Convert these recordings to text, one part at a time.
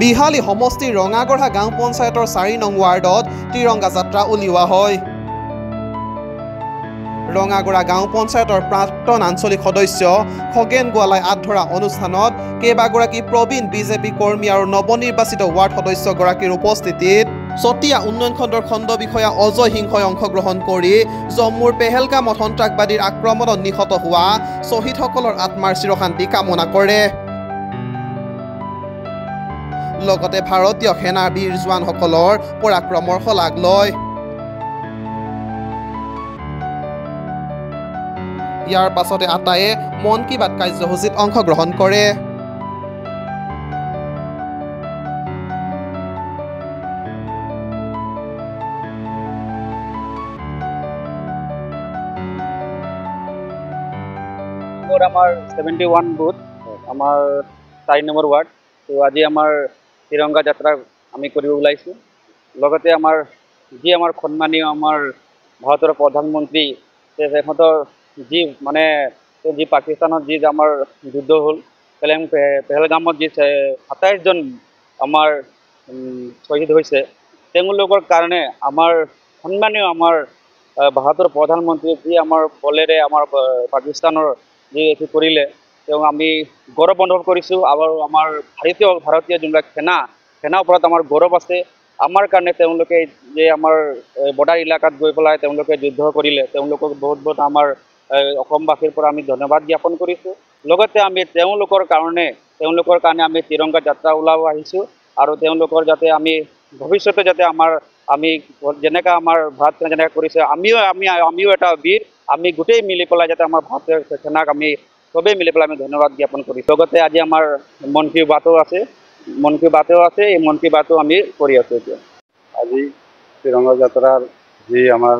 বিহালী সমষ্টিৰ ৰঙাগড়া গাঁও পঞ্চায়তৰ 4 নং ৱাৰ্ডত তিৰংগা যাত্ৰা উলিওৱা হয়। ৰঙাগড়া গাঁও পঞ্চায়তৰ প্ৰাক্তন আঞ্চলিক সদস্য খগেন গোৱালাই আঁত ধৰা অনুষ্ঠানত কেইবাগৰাকী প্ৰবীণ বিজেপি কৰ্মী আৰু নৱনিৰ্বাচিত ৱাৰ্ড সদস্যগৰাকীৰ উপস্থিতিত চতিয়া উন্নয়ন খণ্ডৰ খণ্ড বিষয়া অজয় সিংহই অংশগ্ৰহণ কৰি জম্মুৰ পেহেলগামত সন্ত্ৰাসবাদীৰ আক্ৰমণত নিহত হোৱা শ্বহীদসকলৰ আত্মাৰ চিৰশান্তি কামনা কৰে। লগতে ভাৰতীয় সেনাৰ বীৰ জোৱানসকলৰ পৰাক্ৰমৰ শলাগ লয়। ইয়াৰ পাছতে আটায়ে মন কী বাত কাৰ্যসূচীত অংশগ্ৰহণ কৰে। আমাৰ 71 বুথ আমাৰ 4 নম্বৰ ওয়াৰ্ড। তো আজি আমাৰ তিৰংগা যাত্ৰা আমি কৰিব ওলাইছো। লগতে আমাৰ যি আমাৰ সন্মানীয় আমাৰ ভাৰতৰ প্ৰধানমন্ত্ৰী তেখেতৰ যি মানে যি পাকিস্তানত যি আমাৰ যুদ্ধ হ'ল পেহেলগামত যি 27 জন আমাৰ শ্বহীদ হৈছে তেওঁলোকৰ কাৰণে আমাৰ সন্মানীয় আমাৰ ভাৰতৰ প্ৰধানমন্ত্ৰী যি আমাৰ বলেৰে আমাৰ পাকিস্তানৰ যি এটি কৰিলে তেওঁ আমি গৌৰৱ অনুভৱ কৰিছোঁ। আৰু আমাৰ ভাৰতীয় যোনবিলাক সেনাৰ ওপৰত আমাৰ গৌৰৱ আছে। আমাৰ কাৰণে তেওঁলোকে যে আমাৰ বৰ্ডাৰ এলেকাত গৈ পেলাই তেওঁলোকে যুদ্ধ কৰিলে তেওঁলোকক বহুত বহুত আমাৰ অসমবাসীৰ পৰা আমি ধন্যবাদ জ্ঞাপন কৰিছোঁ। লগতে আমি তেওঁলোকৰ কাৰণে আমি তিৰংগা যাত্ৰা ওলাব আহিছোঁ আৰু তেওঁলোকৰ যাতে আমি ভৱিষ্যতে যাতে আমি যেনেকৈ আমাৰ ভাৰত যেনেকৈ কৰিছে আমিও এটা বীৰ আমি গোটেই মিলি পেলাই যাতে আমাৰ ভাৰতীয় সেনাক আমি সবেই মিলি পেলাই আমি ধন্যবাদ জ্ঞাপন কৰিছোঁ। লগতে আজি আমাৰ মন কী বাতো আছে এই মন কী বাতো আমি কৰি আছোঁ। এতিয়া আজি তিৰংগা যাত্ৰাৰ যি আমাৰ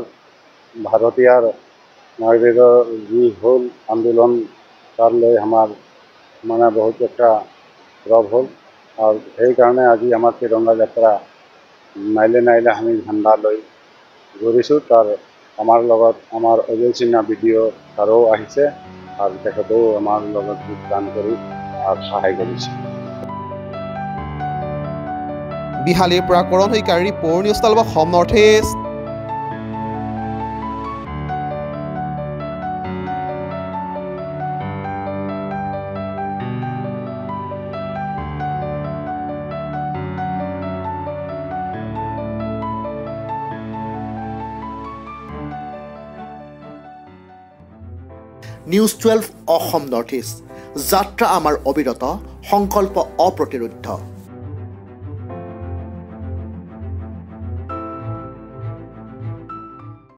ভাৰতীয় নাগৰিকৰ যি হ'ল আন্দোলন তালৈ আমাৰ মানে বহুত একটা প্ৰভাৱ হ'ল আৰু সেইকাৰণে আজি আমাৰ তিৰংগা যাত্ৰা নাইলে আমি ঝাণ্ডা লৈ ঘূৰিছোঁ। তাৰ আমাৰ লগত আমাৰ অজয় সিনহা ভিডিঅ' তাৰো আহিছে আৰু তেখেতেও আমাৰ লগত যোগদান কৰি সহায় কৰিছে। বিহালীৰ পৰা কৰণ শইকীয়াৰ ৰিপৰ্ট, নিউজ টালব Assam north east. News 12 Assam north east. যাত্ৰা আমাৰ অবিৰত, সংকল্প অপ্ৰতিৰোধ্য।